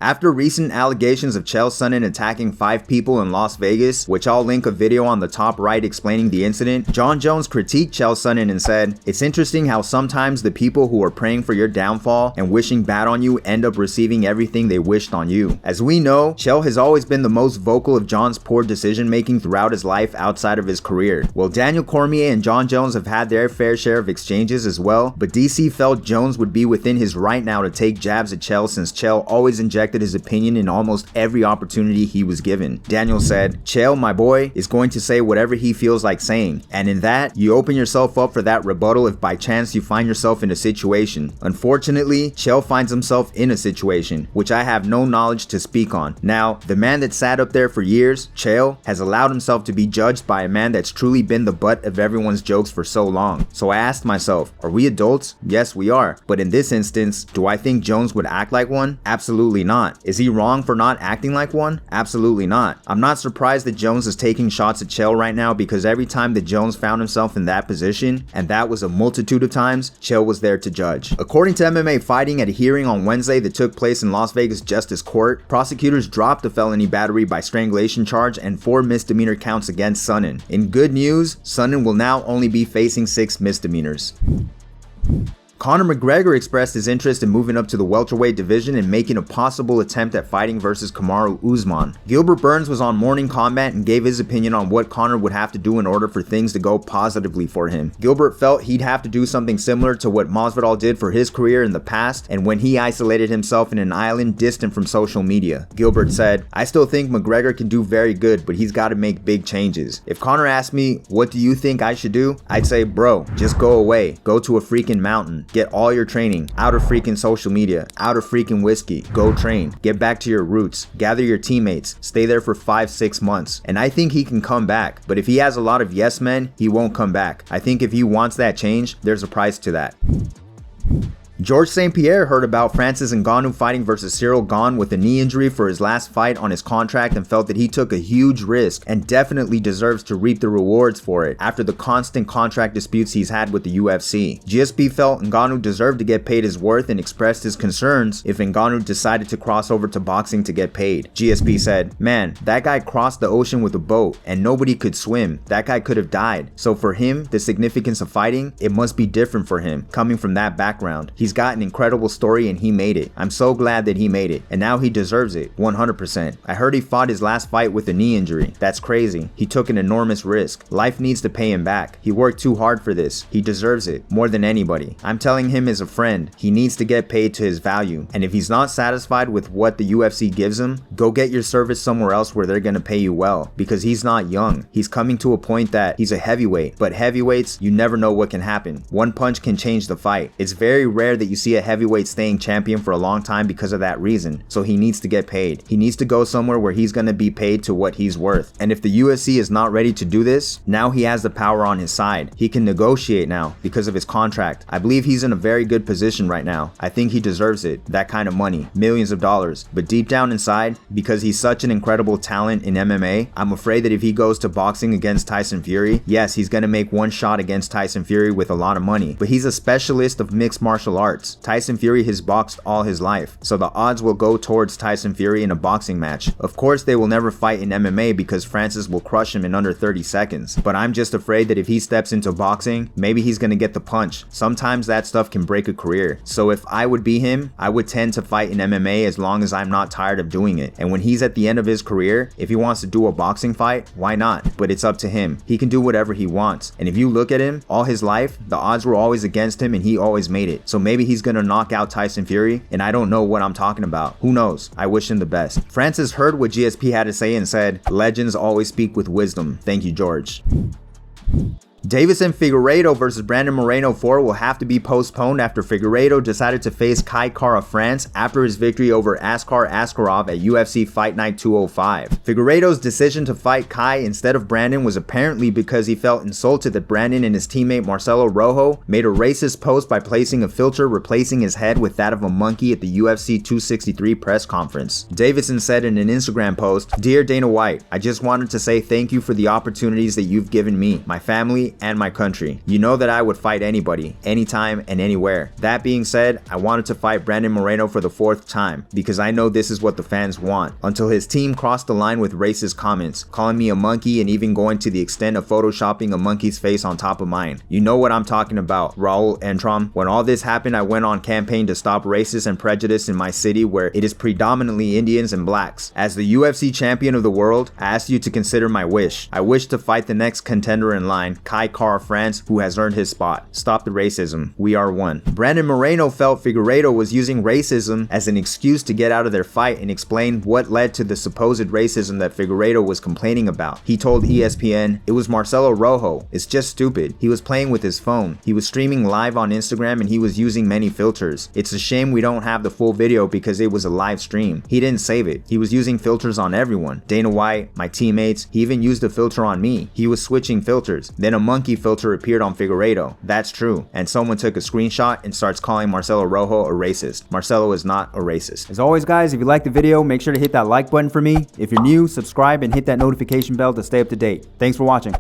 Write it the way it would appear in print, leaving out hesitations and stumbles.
After recent allegations of Chael Sonnen attacking 5 people in Las Vegas, which I'll link a video on the top right explaining the incident, Jon Jones critiqued Chael Sonnen and said, "It's interesting how sometimes the people who are praying for your downfall and wishing bad on you end up receiving everything they wished on you." As we know, Chael has always been the most vocal of Jon's poor decision making throughout his life outside of his career. Well, Daniel Cormier and Jon Jones have had their fair share of exchanges as well, but DC felt Jones would be within his right now to take jabs at Chael since Chael always injected his opinion in almost every opportunity he was given. Daniel said, "Chael, my boy, is going to say whatever he feels like saying, and in that, you open yourself up for that rebuttal if by chance you find yourself in a situation." Unfortunately, Chael finds himself in a situation, which I have no knowledge to speak on. Now, the man that sat up there for years, Chael, has allowed himself to be judged by a man that's truly been the butt of everyone's jokes for so long. So I asked myself, are we adults? Yes, we are. But in this instance, do I think Jones would act like one? Absolutely not. Is he wrong for not acting like one? Absolutely not. I'm not surprised that Jones is taking shots at Chael right now because every time that Jones found himself in that position, and that was a multitude of times, Chael was there to judge. According to MMA Fighting, at a hearing on Wednesday that took place in Las Vegas Justice Court, prosecutors dropped a felony battery by strangulation charge and 4 misdemeanor counts against Sonnen. In good news, Sonnen will now only be facing 6 misdemeanors. Conor McGregor expressed his interest in moving up to the welterweight division and making a possible attempt at fighting versus Kamaru Usman. Gilbert Burns was on Morning Combat and gave his opinion on what Conor would have to do in order for things to go positively for him. Gilbert felt he'd have to do something similar to what Masvidal did for his career in the past and when he isolated himself in an island distant from social media. Gilbert said, "I still think McGregor can do very good, but he's got to make big changes. If Conor asked me, what do you think I should do? I'd say, bro, just go away. Go to a freaking mountain. Get all your training out of freaking social media, out of freaking whiskey. Go train. Get back to your roots. Gather your teammates. Stay there for 5-6 months. And I think he can come back. But if he has a lot of yes men, he won't come back. I think if he wants that change, there's a price to that." George St. Pierre heard about Francis Ngannou fighting versus Cyril Gane with a knee injury for his last fight on his contract and felt that he took a huge risk and definitely deserves to reap the rewards for it after the constant contract disputes he's had with the UFC. GSP felt Ngannou deserved to get paid his worth and expressed his concerns if Ngannou decided to cross over to boxing to get paid. GSP said, "Man, that guy crossed the ocean with a boat and nobody could swim. That guy could have died. So for him, the significance of fighting, it must be different for him, coming from that background. He's got an incredible story and he made it. I'm so glad that he made it. And now he deserves it, 100%. I heard he fought his last fight with a knee injury. That's crazy. He took an enormous risk. Life needs to pay him back. He worked too hard for this. He deserves it, more than anybody. I'm telling him as a friend, he needs to get paid to his value. And if he's not satisfied with what the UFC gives him, go get your service somewhere else where they're gonna pay you well. Because he's not young. He's coming to a point that he's a heavyweight. But heavyweights, you never know what can happen. One punch can change the fight. It's very rare that you see a heavyweight staying champion for a long time because of that reason. So he needs to get paid. He needs to go somewhere where he's going to be paid to what he's worth. And if the UFC is not ready to do this, now he has the power on his side. He can negotiate now because of his contract. I believe he's in a very good position right now. I think he deserves it. That kind of money. Millions of dollars. But deep down inside, because he's such an incredible talent in MMA, I'm afraid that if he goes to boxing against Tyson Fury, yes, he's going to make one shot against Tyson Fury with a lot of money. But he's a specialist of mixed martial arts. Tyson Fury has boxed all his life, so the odds will go towards Tyson Fury in a boxing match. Of course, they will never fight in MMA because Francis will crush him in under 30 seconds. But I'm just afraid that if he steps into boxing, maybe he's gonna get the punch. Sometimes that stuff can break a career. So if I would be him, I would tend to fight in MMA as long as I'm not tired of doing it. And when he's at the end of his career, if he wants to do a boxing fight, why not? But it's up to him. He can do whatever he wants. And if you look at him, all his life, the odds were always against him and he always made it. So maybe he's gonna knock out Tyson Fury, and I don't know what I'm talking about. Who knows? I wish him the best. Francis heard what GSP had to say and said, "Legends always speak with wisdom." Thank you, George. Deiveson Figueiredo versus Brandon Moreno 4 will have to be postponed after Figueiredo decided to face Kai Kara France after his victory over Askar Askarov at UFC Fight Night 205. Figueiredo's decision to fight Kai instead of Brandon was apparently because he felt insulted that Brandon and his teammate Marcelo Rojo made a racist post by placing a filter replacing his head with that of a monkey at the UFC 263 press conference. Deiveson said in an Instagram post, "Dear Dana White, I just wanted to say thank you for the opportunities that you've given me, my family, and my country. You know that I would fight anybody, anytime and anywhere. That being said, I wanted to fight Brandon Moreno for the 4th time because I know this is what the fans want. Until his team crossed the line with racist comments, calling me a monkey and even going to the extent of photoshopping a monkey's face on top of mine. You know what I'm talking about, Raul Entrom. When all this happened, I went on campaign to stop racism and prejudice in my city where it is predominantly Indians and blacks. As the UFC champion of the world, I ask you to consider my wish. I wish to fight the next contender in line, Kai Kara France, who has earned his spot. Stop the racism. We are one. Brandon Moreno felt Figueiredo was using racism as an excuse to get out of their fight and explain what led to the supposed racism that Figueiredo was complaining about. He told ESPN, "It was Marcelo Rojo. It's just stupid. He was playing with his phone. He was streaming live on Instagram and he was using many filters. It's a shame we don't have the full video because it was a live stream. He didn't save it. He was using filters on everyone. Dana White, my teammates, he even used a filter on me. He was switching filters. Then a monkey filter appeared on Figueiredo. That's true. And someone took a screenshot and starts calling Marcelo Rojo a racist. Marcelo is not a racist." As always, guys, if you liked the video, make sure to hit that like button for me. If you're new, subscribe and hit that notification bell to stay up to date. Thanks for watching.